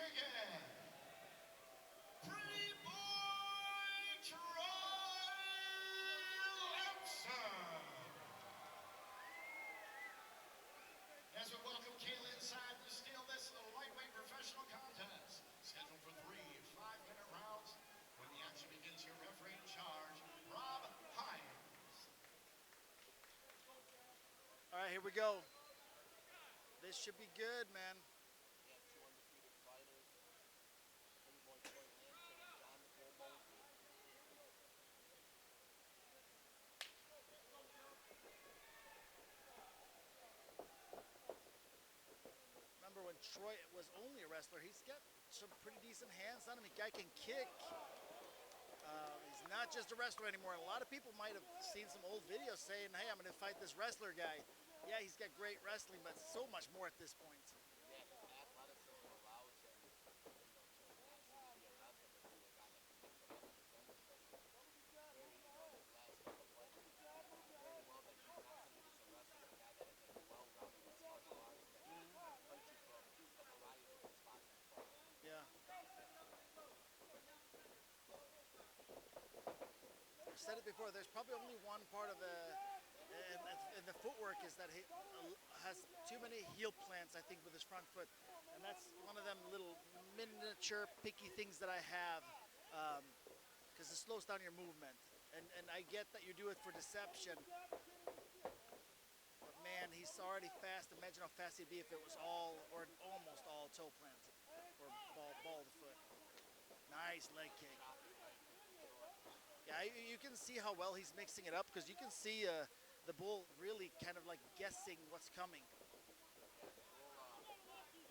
again, Pretty Boy Troy Lamson. As we welcome Kayla inside the steel, this lightweight professional contest, scheduled for 3 5-minute rounds. When the action begins, your referee in charge, Rob Hines. All right, here we go. This should be good, man. We have two undefeated fighters, Pretty Boy Troy Lamson and John the Bull Mosley. Remember when Troy was only a wrestler, he's got some pretty decent hands on him. The guy can kick. He's not just a wrestler anymore. And a lot of people might have seen some old videos saying, hey, I'm going to fight this wrestler guy. Yeah, he's got great wrestling, but so much more at this point. Yeah, his athleticism allows him, to not simply be a wrestler, but be a guy that can mix it up on his own. Because very, his last couple fights, very well that he's not simply just a wrestler, but a guy that has a well-rounded mixed martial arts that can fight you from a variety of different spots in the fight. Yeah. I said it before, there's probably only one part of in the footwork is that he has too many heel plants, I think, with his front foot. And that's one of them little miniature picky things that I have, because it slows down your movement. And I get that you do it for deception. But man, he's already fast. Imagine how fast he'd be if it was all or almost all toe plant or ball of the foot. Nice leg kick. Yeah, you can see how well he's mixing it up, because you can see the bull really kind of like guessing what's coming. Yeah, the bull, he's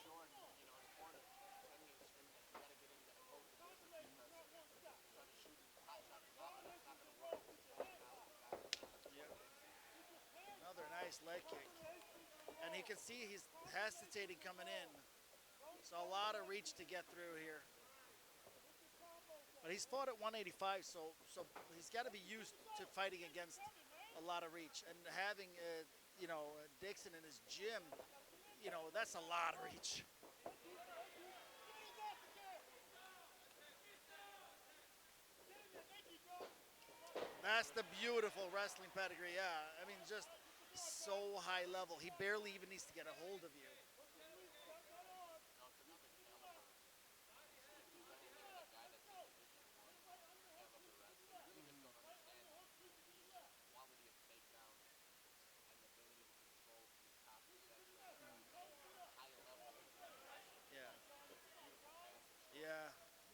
short, it's important, depending on the screaming, that you got to get in, you got to close the distance, because trying to shoot these hot shots without him, it's not going to work against right now with a guy like Lamson. Another nice leg kick. And you can see he's hesitating coming in. So a lot of reach to get through here. But he's fought at 185, so he's got to be used to fighting against a lot of reach. And having, Dixon in his gym, that's a lot of reach. That's the beautiful wrestling pedigree, yeah. I mean, just so high level. He barely even needs to get a hold of you.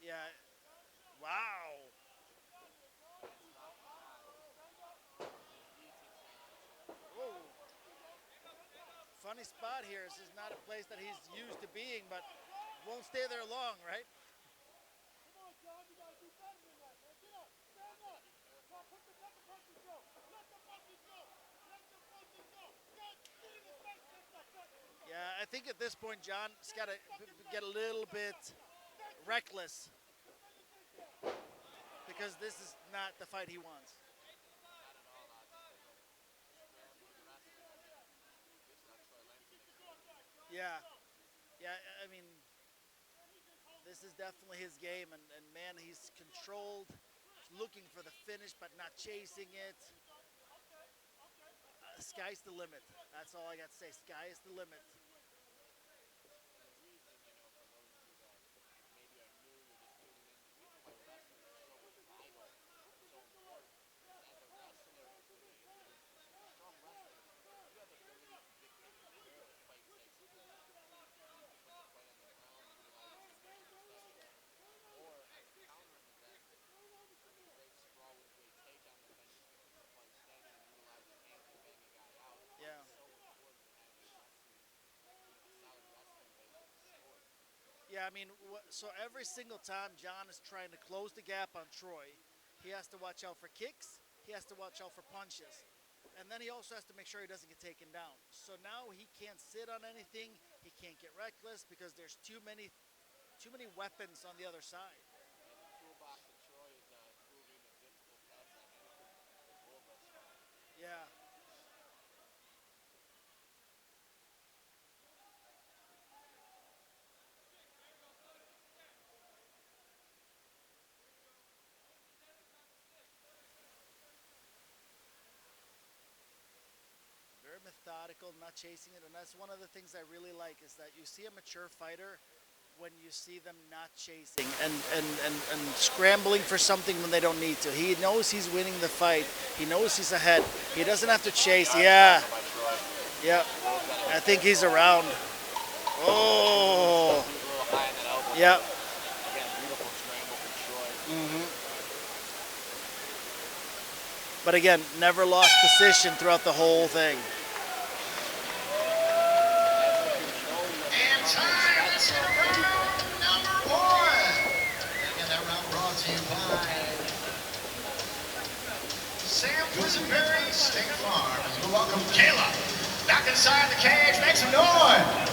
Yeah. Wow. Whoa. Funny spot here. This is not a place that he's used to being, but won't stay there long, right? Come on, John, you gotta do better than that, man. Get up, stand up. Come on, let the punches go. Let the punches go. Let the punches go. Get in his face. Yeah, I think at this point, John's got to get a little bit reckless, because this is not the fight he wants. Yeah, I mean, this is definitely his game, and man, he's controlled, looking for the finish, but not chasing it. Sky's the limit. That's all I got to say. Sky is the limit. Yeah, I mean, so every single time John is trying to close the gap on Troy, he has to watch out for kicks, he has to watch out for punches, and then he also has to make sure he doesn't get taken down. So now he can't sit on anything, he can't get reckless, because there's too many weapons on the other side. And the toolbox of Troy is proving a difficult task to handle for the bull thus far. Yeah. methodical, not chasing it, and that's one of the things I really like is that you see a mature fighter when you see them not chasing and scrambling for something when they don't need to. He knows he's winning the fight. He knows he's ahead. He doesn't have to chase. Yeah. Yeah. I think he's around. Oh. Yeah. Again, beautiful scramble from Troy. But again, never lost position throughout the whole thing. And time is in round number 1. Again, that round brought to you by Sam Quisenberry, State Farm. As we welcome Kayla back inside the cage. Make some noise.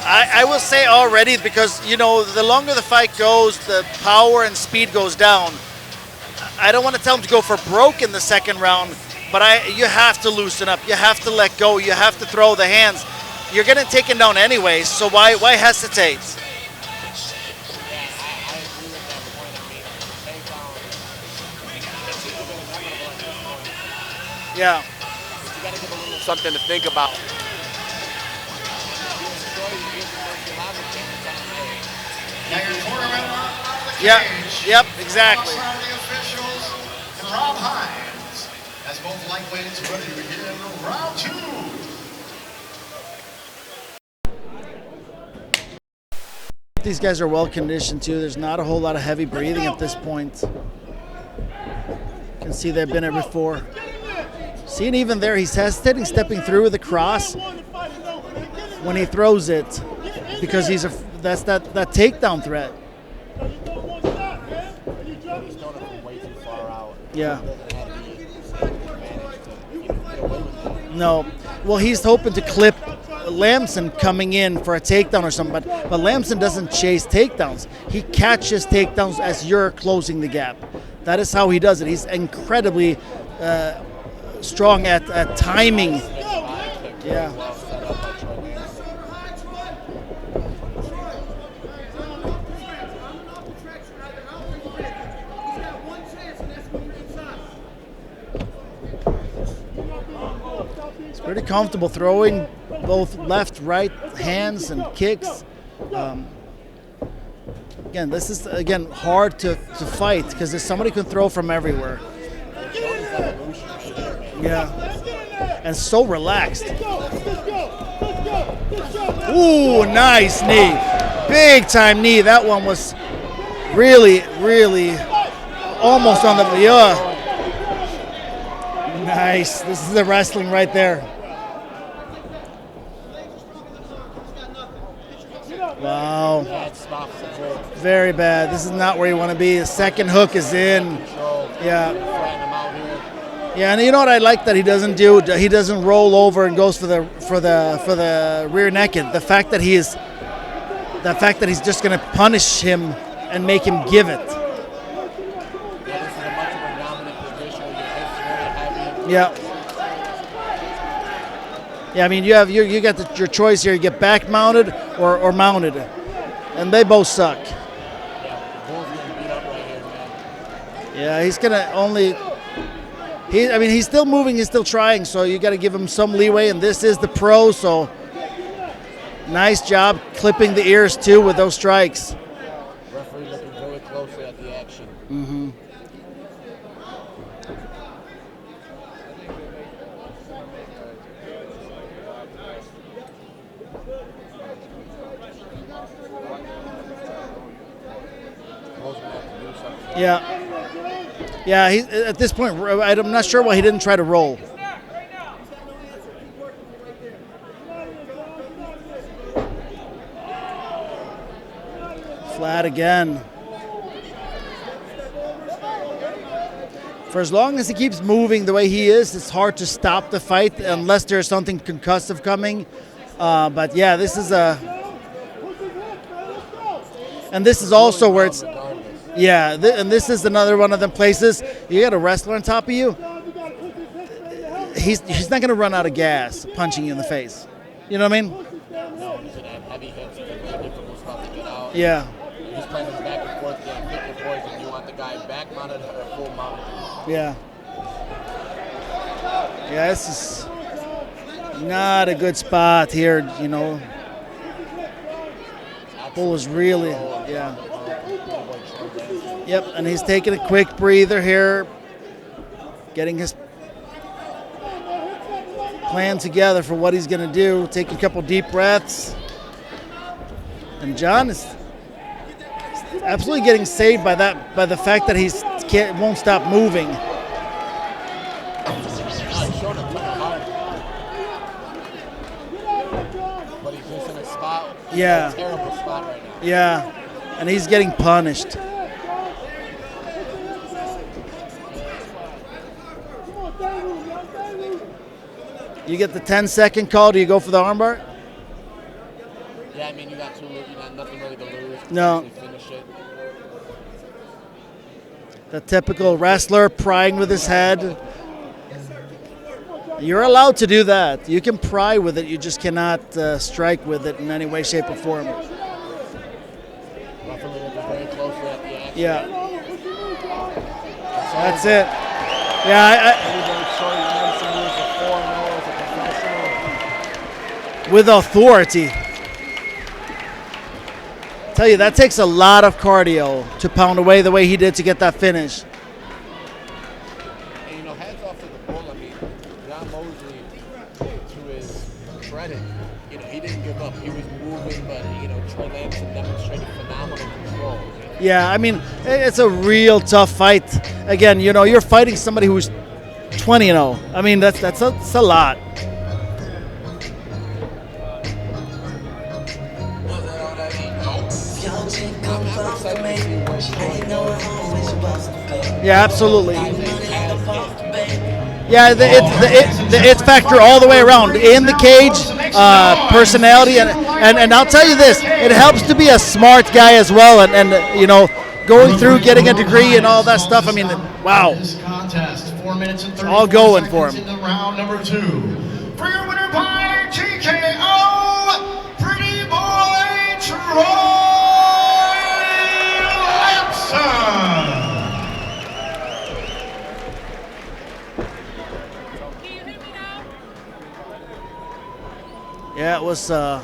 I will say already, because, you know, the longer the fight goes, the power and speed goes down. I don't want to tell him to go for broke in the second round, but you have to loosen up. You have to let go. You have to throw the hands. You're getting taken down anyways, so why hesitate? Yeah. You got to give a little something to think about. Now your cornerman out of the Yep. cage. Yep. Exactly. Alongside the officials and Rob Hines. As both lightweights ready to begin round 2. These guys are well conditioned too. There's not a whole lot of heavy breathing at this point. You can see they've been here before. See, and even there, he's hesitating, stepping through with a cross when he throws it, because that's that takedown threat. Yeah. No. Well, he's hoping to clip Lamson coming in for a takedown or something, but Lamson doesn't chase takedowns. He catches takedowns as you're closing the gap. That is how he does it. He's incredibly strong at timing. Yeah. He's pretty comfortable throwing both left, right hands and kicks. Again, this is hard to fight because somebody can throw from everywhere. Yeah, and so relaxed. Ooh, nice knee, big time knee. That one was really, really almost on the Nice. This is the wrestling right there. Wow. Very bad. This is not where you want to be. The second hook is in. Yeah. Yeah, and you know what I like that he doesn't do? He doesn't roll over and goes for the rear naked. The fact that he's just going to punish him and make him give it. Yeah. Yeah, I mean, you got your choice here. You get back mounted or mounted, and they both suck. Yeah, he's gonna only. He's still moving. He's still trying. So you got to give him some leeway. And this is the pro. So nice job clipping the ears too with those strikes. Referee looking very closely at the action. Mm-hmm. Yeah. Yeah, he, at this point, I'm not sure why he didn't try to roll. Flat again. For as long as he keeps moving the way he is, it's hard to stop the fight unless there's something concussive coming. But yeah, this is and this is also where it's. Yeah, and this is another one of them places. You got a wrestler on top of you. He's not going to run out of gas punching you in the face. You know what I mean? No, he's going to have heavy hits. It's very difficult stuff to get out. Yeah. He's playing back and forth game, pick your poison. You want the guy back mounted or full mounted. Yeah. Yeah, this is not a good spot here, you know. Bull is really, yeah. Yep, and he's taking a quick breather here, getting his plan together for what he's going to do, taking a couple deep breaths. And John is absolutely getting saved by the fact that he won't stop moving. But he's just in a spot. Yeah. A terrible spot right now. Yeah, and he's getting punished. You get the 10-second call. Do you go for the armbar? Yeah, I mean, you got nothing really to lose. No. Finish it. The typical wrestler prying with his head. You're allowed to do that. You can pry with it. You just cannot strike with it in any way, shape, or form. Referee looking very closely at the action. Yeah. That's it. Yeah, with authority. Tell you, that takes a lot of cardio to pound away the way he did to get that finish. And, heads off to the bull. I mean, John Mosley, to his credit, he didn't give up. He was moving, but, Troy Lamson demonstrated phenomenal control. Yeah, I mean, it's a real tough fight. Again, you're fighting somebody who's 20-0. I mean, that's a lot. Yeah, absolutely. Yeah, the it factor all the way around in the cage, personality, and I'll tell you this: it helps to be a smart guy as well, and going through, getting a degree, and all that stuff. I mean, wow, This contest, 4 minutes and 34 all going for seconds him. into round number 2. For your winner by TKO, Pretty Boy Troy Lamson. Yeah, it was a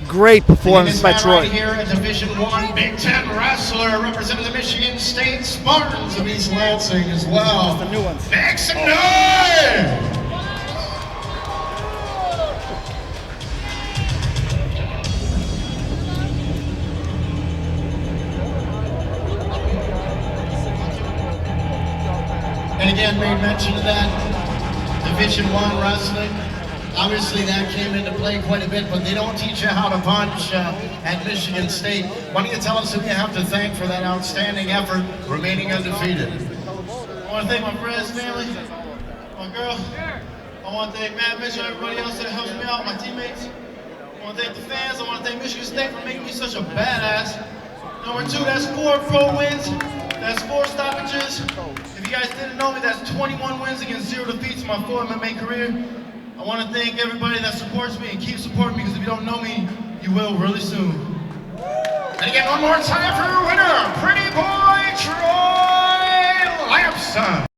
great performance by Troy. Right here at Division I Big Ten wrestler representing the Michigan State Spartans of East Lansing as well. The new ones. Make some noise! And again, made mention of that Division I wrestling. Obviously, that came into play quite a bit, but they don't teach you how to punch at Michigan State. Why don't you tell us who you have to thank for that outstanding effort, remaining undefeated? I want to thank my friends, family, my girl. I want to thank Matt Mitchell, everybody else that helps me out, my teammates. I want to thank the fans. I want to thank Michigan State for making me such a badass. Number 2, that's 4 pro wins. That's 4 stoppages. If you guys didn't know me, that's 21 wins against 0 defeats in my full MMA career. I want to thank everybody that supports me and keeps supporting me, because if you don't know me, you will really soon. And again, one more time for your winner, Pretty Boy Troy Lamson.